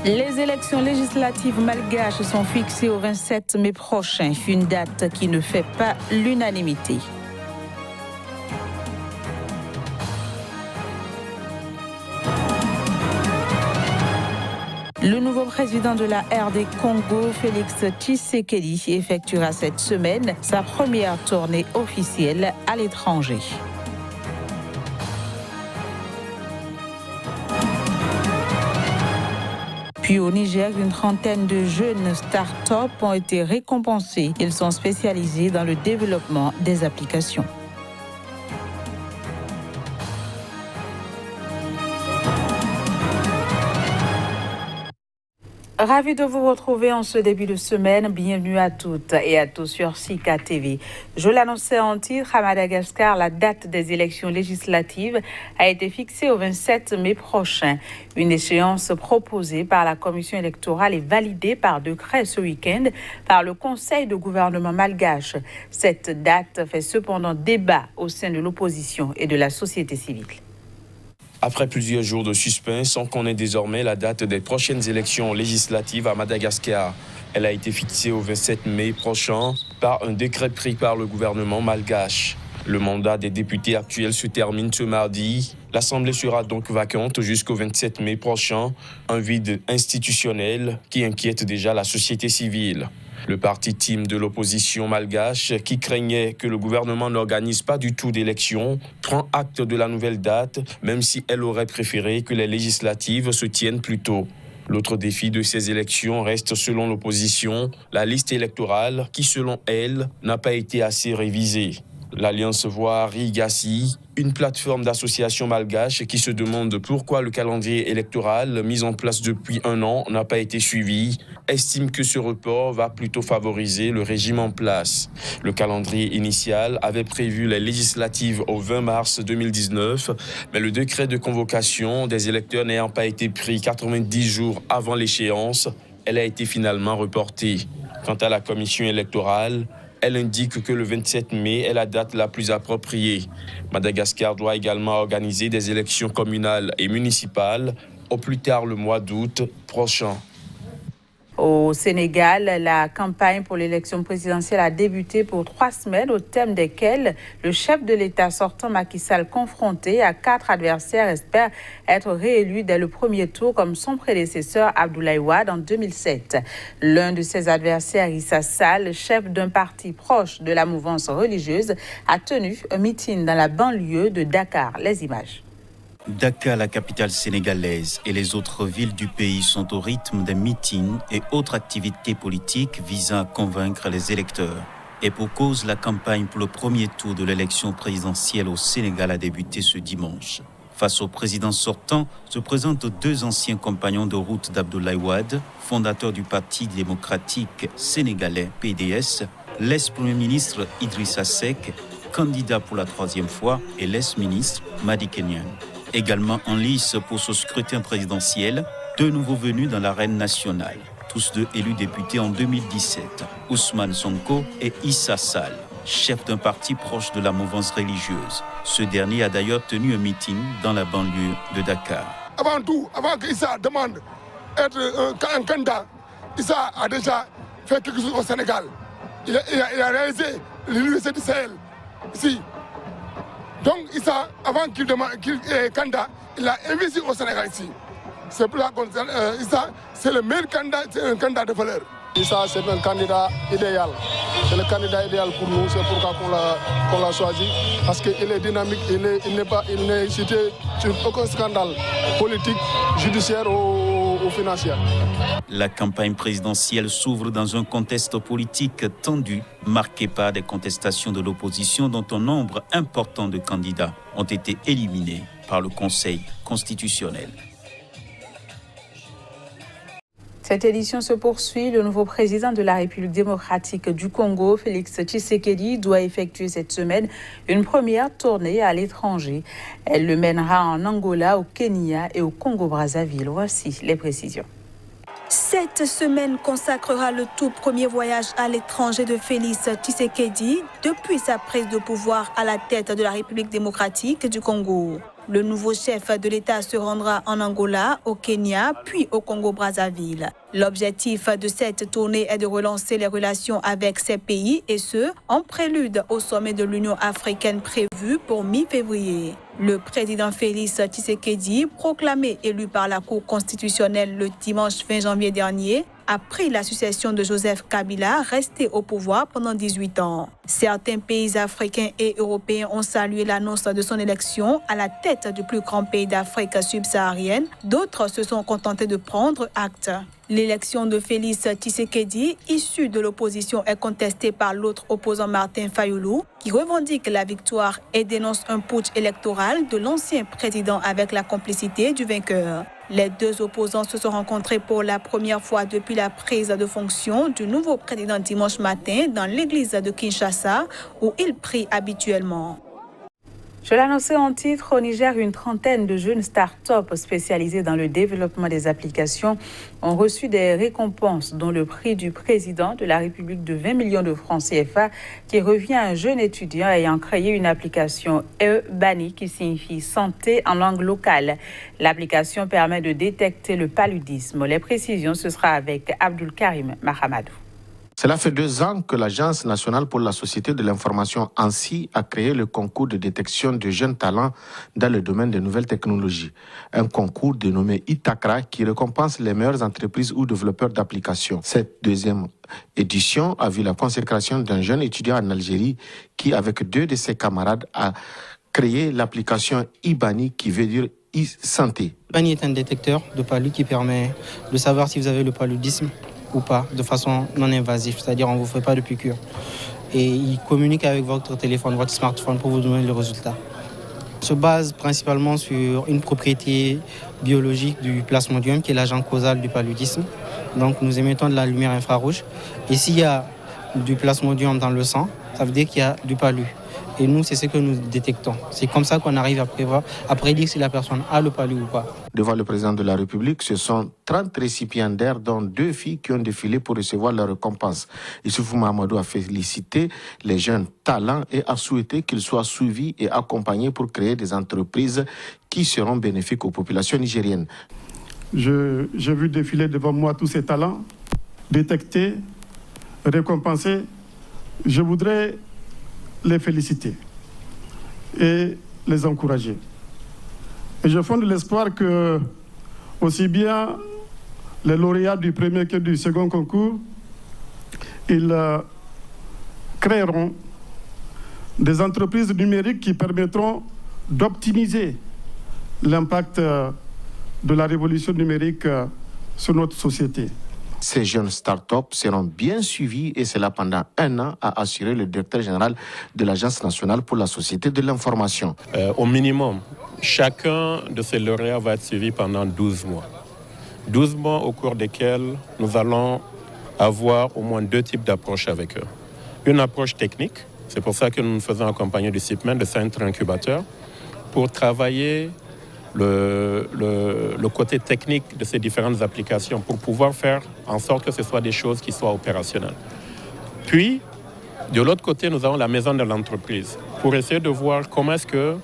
Les élections législatives malgaches sont fixées au 27 mai prochain, une date qui ne fait pas l'unanimité. Le nouveau président de la RD Congo, Félix Tshisekedi, effectuera cette semaine sa première tournée officielle à l'étranger. Puis au Niger, une trentaine de jeunes start-up ont été récompensés. Ils sont spécialisés dans le développement des applications. Ravi de vous retrouver en ce début de semaine. Bienvenue à toutes et à tous sur Sika TV. Je l'annonçais en titre, à Madagascar, la date des élections législatives a été fixée au 27 mai prochain. Une échéance proposée par la commission électorale et validée par décret ce week-end par le conseil de gouvernement malgache. Cette date fait cependant débat au sein de l'opposition et de la société civile. Après plusieurs jours de suspense, on connaît désormais la date des prochaines élections législatives à Madagascar. Elle a été fixée au 27 mai prochain par un décret pris par le gouvernement malgache. Le mandat des députés actuels se termine ce mardi. L'Assemblée sera donc vacante jusqu'au 27 mai prochain, un vide institutionnel qui inquiète déjà la société civile. Le parti Team de l'opposition malgache, qui craignait que le gouvernement n'organise pas du tout d'élections, prend acte de la nouvelle date, même si elle aurait préféré que les législatives se tiennent plus tôt. L'autre défi de ces élections reste, selon l'opposition, la liste électorale qui, selon elle, n'a pas été assez révisée. L'Alliance Voari Gassi, une plateforme d'associations malgaches qui se demande pourquoi le calendrier électoral mis en place depuis un an n'a pas été suivi, estime que ce report va plutôt favoriser le régime en place. Le calendrier initial avait prévu les législatives au 20 mars 2019, mais le décret de convocation des électeurs n'ayant pas été pris 90 jours avant l'échéance, elle a été finalement reportée. Quant à la commission électorale, elle indique que le 27 mai est la date la plus appropriée. Madagascar doit également organiser des élections communales et municipales au plus tard le mois d'août prochain. Au Sénégal, la campagne pour l'élection présidentielle a débuté pour 3 semaines, au thème desquelles le chef de l'État sortant Macky Sall, confronté à 4 adversaires, espère être réélu dès le premier tour comme son prédécesseur Abdoulaye Wade en 2007. L'un de ses adversaires, Issa Sall, chef d'un parti proche de la mouvance religieuse, a tenu un meeting dans la banlieue de Dakar. Les images. Dakar, la capitale sénégalaise, et les autres villes du pays sont au rythme des meetings et autres activités politiques visant à convaincre les électeurs. Et pour cause, la campagne pour le premier tour de l'élection présidentielle au Sénégal a débuté ce dimanche. Face au président sortant, se présentent 2 anciens compagnons de route d'Abdoulaye Wade, fondateur du Parti démocratique sénégalais PDS, l'ex-premier ministre Idrissa Seck, candidat pour la 3e fois, et l'ex-ministre Madické Niang. Également en lice pour ce scrutin présidentiel, 2 nouveaux venus dans l'arène nationale, tous 2 élus députés en 2017, Ousmane Sonko et Issa Sall, chef d'un parti proche de la mouvance religieuse. Ce dernier a d'ailleurs tenu un meeting dans la banlieue de Dakar. Avant tout, avant qu'Issa demande d'être un candidat, Issa a déjà fait quelque chose au Sénégal. Il a réalisé l'université du Sahel ici. Donc Issa, avant qu'il est candidat, il a investi au Sénégal ici. C'est pour la Issa, c'est le meilleur candidat, c'est un candidat de valeur. Issa, c'est un candidat idéal. C'est le candidat idéal pour nous, c'est pourquoi qu'on l'a choisi. Parce qu'il est dynamique, il n'est cité sur aucun scandale politique, judiciaire ou financier. La campagne présidentielle s'ouvre dans un contexte politique tendu, marqué par des contestations de l'opposition dont un nombre important de candidats ont été éliminés par le Conseil constitutionnel. Cette édition se poursuit. Le nouveau président de la République démocratique du Congo, Félix Tshisekedi, doit effectuer cette semaine une première tournée à l'étranger. Elle le mènera en Angola, au Kenya et au Congo-Brazzaville. Voici les précisions. Cette semaine consacrera le tout premier voyage à l'étranger de Félix Tshisekedi depuis sa prise de pouvoir à la tête de la République démocratique du Congo. Le nouveau chef de l'État se rendra en Angola, au Kenya, puis au Congo-Brazzaville. L'objectif de cette tournée est de relancer les relations avec ces pays et ce, en prélude au sommet de l'Union africaine prévu pour mi-février. Le président Félix Tshisekedi, proclamé élu par la Cour constitutionnelle le dimanche 20 janvier dernier, a pris la succession de Joseph Kabila, resté au pouvoir pendant 18 ans. Certains pays africains et européens ont salué l'annonce de son élection à la tête du plus grand pays d'Afrique subsaharienne. D'autres se sont contentés de prendre acte. L'élection de Félix Tshisekedi, issu de l'opposition, est contestée par l'autre opposant Martin Fayulu, qui revendique la victoire et dénonce un putsch électoral de l'ancien président avec la complicité du vainqueur. Les deux opposants se sont rencontrés pour la première fois depuis la prise de fonction du nouveau président dimanche matin dans l'église de Kinshasa, où il prie habituellement. Je l'annonçais en titre, au Niger, une trentaine de jeunes start-up spécialisés dans le développement des applications ont reçu des récompenses, dont le prix du président de la République de 20 millions de francs CFA, qui revient à un jeune étudiant ayant créé une application e-Bani, qui signifie santé en langue locale. L'application permet de détecter le paludisme. Les précisions, ce sera avec Abdul Karim Mahamadou. Cela fait 2 ans que l'Agence nationale pour la société de l'information ANSSI a créé le concours de détection de jeunes talents dans le domaine des nouvelles technologies. Un concours dénommé ITACRA qui récompense les meilleures entreprises ou développeurs d'applications. Cette deuxième édition a vu la consécration d'un jeune étudiant en Algérie qui, avec 2 de ses camarades, a créé l'application IBANI qui veut dire e-santé. IBANI est un détecteur de palud qui permet de savoir si vous avez le paludisme ou pas, de façon non invasive, c'est-à-dire on ne vous fait pas de piqûre. Et il communique avec votre téléphone, votre smartphone pour vous donner le résultat. Il se base principalement sur une propriété biologique du plasmodium, qui est l'agent causal du paludisme. Donc nous émettons de la lumière infrarouge. Et s'il y a du plasmodium dans le sang, ça veut dire qu'il y a du palud. Et nous, c'est ce que nous détectons. C'est comme ça qu'on arrive à prédire si la personne a le palud ou pas. Devant le président de la République, ce sont 30 récipiendaires, dont 2 filles qui ont défilé pour recevoir leur récompense. Issoufou Mahamadou a félicité les jeunes talents et a souhaité qu'ils soient suivis et accompagnés pour créer des entreprises qui seront bénéfiques aux populations nigériennes. J'ai vu défiler devant moi tous ces talents, détectés, récompensés. Je voudrais les féliciter et les encourager. Et je fonde l'espoir que aussi bien les lauréats du premier que du second concours, ils créeront des entreprises numériques qui permettront d'optimiser l'impact de la révolution numérique sur notre société. Ces jeunes start-up seront bien suivis et cela pendant 1 an, a assuré le directeur général de l'Agence nationale pour la société de l'information. Au minimum, chacun de ces lauréats va être suivi pendant 12 mois. 12 mois au cours desquels nous allons avoir au moins 2 types d'approches avec eux. Une approche technique, c'est pour ça que nous nous faisons accompagner du CIPMEN, de centre incubateur, pour travailler le côté technique de ces différentes applications pour pouvoir faire en sorte que ce soit des choses qui soient opérationnelles. Puis, de l'autre côté, nous avons la maison de l'entreprise pour essayer de voir comment est-ce que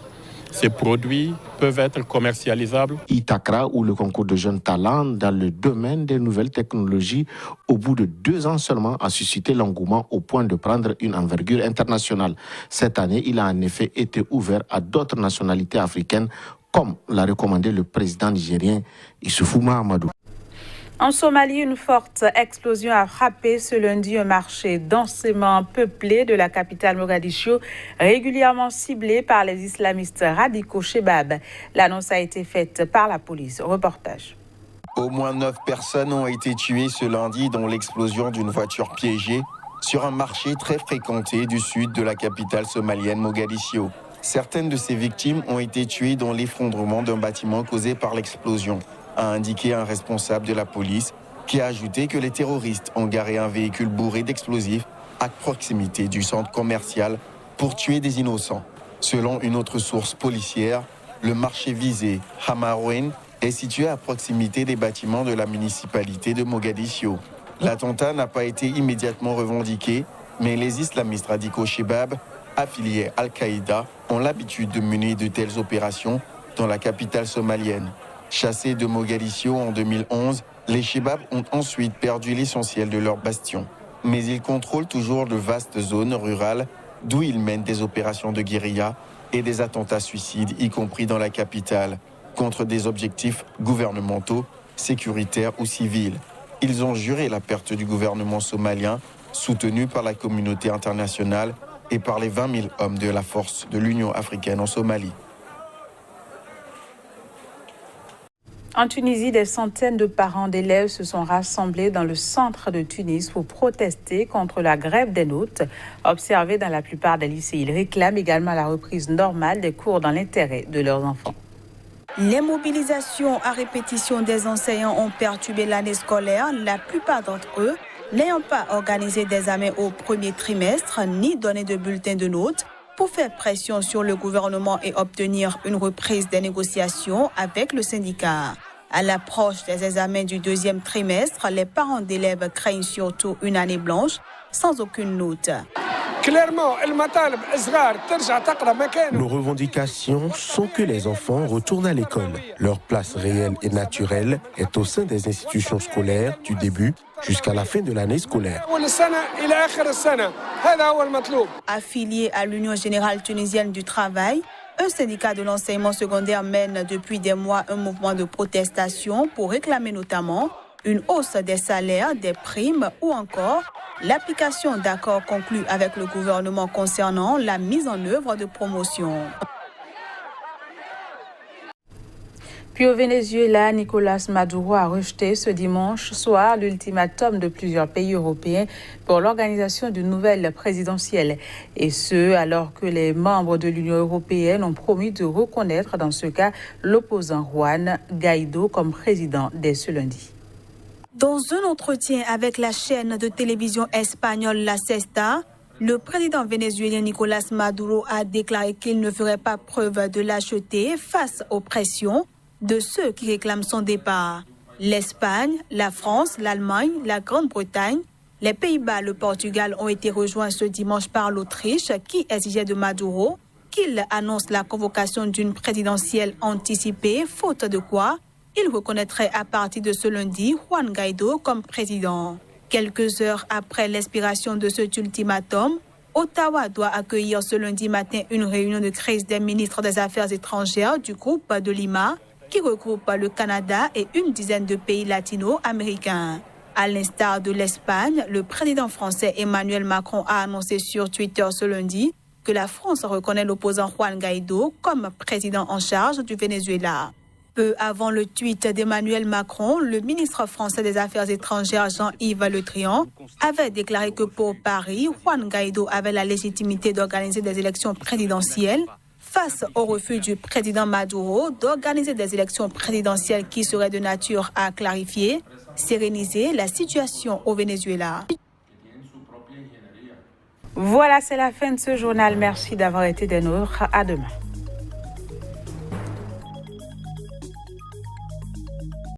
ces produits peuvent être commercialisables. ITACRA, ou le concours de jeunes talents dans le domaine des nouvelles technologies, au bout de 2 ans seulement, a suscité l'engouement au point de prendre une envergure internationale. Cette année, il a en effet été ouvert à d'autres nationalités africaines, comme l'a recommandé le président nigérien Issoufou Mahamadou. En Somalie, une forte explosion a frappé ce lundi un marché densément peuplé de la capitale Mogadiscio, régulièrement ciblé par les islamistes radicaux Chebab. L'annonce a été faite par la police. Reportage. Au moins 9 personnes ont été tuées ce lundi dans l'explosion d'une voiture piégée sur un marché très fréquenté du sud de la capitale somalienne Mogadiscio. Certaines de ces victimes ont été tuées dans l'effondrement d'un bâtiment causé par l'explosion, a indiqué un responsable de la police, qui a ajouté que les terroristes ont garé un véhicule bourré d'explosifs à proximité du centre commercial pour tuer des innocents. Selon une autre source policière, le marché visé, Hamarouen, est situé à proximité des bâtiments de la municipalité de Mogadiscio. L'attentat n'a pas été immédiatement revendiqué, mais les islamistes radicaux Chebab, affiliés Al-Qaïda, ont l'habitude de mener de telles opérations dans la capitale somalienne. Chassés de Mogadiscio en 2011, les Chebabs ont ensuite perdu l'essentiel de leur bastion. Mais ils contrôlent toujours de vastes zones rurales d'où ils mènent des opérations de guérilla et des attentats suicides, y compris dans la capitale, contre des objectifs gouvernementaux, sécuritaires ou civils. Ils ont juré la perte du gouvernement somalien, soutenu par la communauté internationale et par les 20 000 hommes de la force de l'Union africaine en Somalie. En Tunisie, des centaines de parents d'élèves se sont rassemblés dans le centre de Tunis pour protester contre la grève des notes observée dans la plupart des lycées. Ils réclament également la reprise normale des cours dans l'intérêt de leurs enfants. Les mobilisations à répétition des enseignants ont perturbé l'année scolaire, la plupart d'entre eux n'ayant pas organisé d'examens au premier trimestre ni donné de bulletins de notes pour faire pression sur le gouvernement et obtenir une reprise des négociations avec le syndicat. À l'approche des examens du deuxième trimestre, les parents d'élèves craignent surtout une année blanche sans aucune note. Nos revendications sont que les enfants retournent à l'école. Leur place réelle et naturelle est au sein des institutions scolaires du début jusqu'à la fin de l'année scolaire. Affilié à l'Union générale tunisienne du travail, un syndicat de l'enseignement secondaire mène depuis des mois un mouvement de protestation pour réclamer notamment une hausse des salaires, des primes ou encore l'application d'accords conclus avec le gouvernement concernant la mise en œuvre de promotions. Puis au Venezuela, Nicolás Maduro a rejeté ce dimanche soir l'ultimatum de plusieurs pays européens pour l'organisation d'une nouvelle présidentielle. Et ce, alors que les membres de l'Union européenne ont promis de reconnaître dans ce cas l'opposant Juan Guaidó comme président dès ce lundi. Dans un entretien avec la chaîne de télévision espagnole La Sexta, le président vénézuélien Nicolás Maduro a déclaré qu'il ne ferait pas preuve de lâcheté face aux pressions de ceux qui réclament son départ. L'Espagne, la France, l'Allemagne, la Grande-Bretagne, les Pays-Bas, le Portugal ont été rejoints ce dimanche par l'Autriche qui exigeait de Maduro qu'il annonce la convocation d'une présidentielle anticipée, faute de quoi il reconnaîtrait à partir de ce lundi Juan Guaidó comme président. Quelques heures après l'expiration de cet ultimatum, Ottawa doit accueillir ce lundi matin une réunion de crise des ministres des Affaires étrangères du groupe de Lima, qui regroupe le Canada et une dizaine de pays latino-américains. À l'instar de l'Espagne, le président français Emmanuel Macron a annoncé sur Twitter ce lundi que la France reconnaît l'opposant Juan Guaidó comme président en charge du Venezuela. Peu avant le tweet d'Emmanuel Macron, le ministre français des Affaires étrangères Jean-Yves Le Drian avait déclaré que pour Paris, Juan Guaidó avait la légitimité d'organiser des élections présidentielles face au refus du président Maduro d'organiser des élections présidentielles qui seraient de nature à clarifier, séréniser la situation au Venezuela. Voilà, c'est la fin de ce journal. Merci d'avoir été des nôtres. À demain.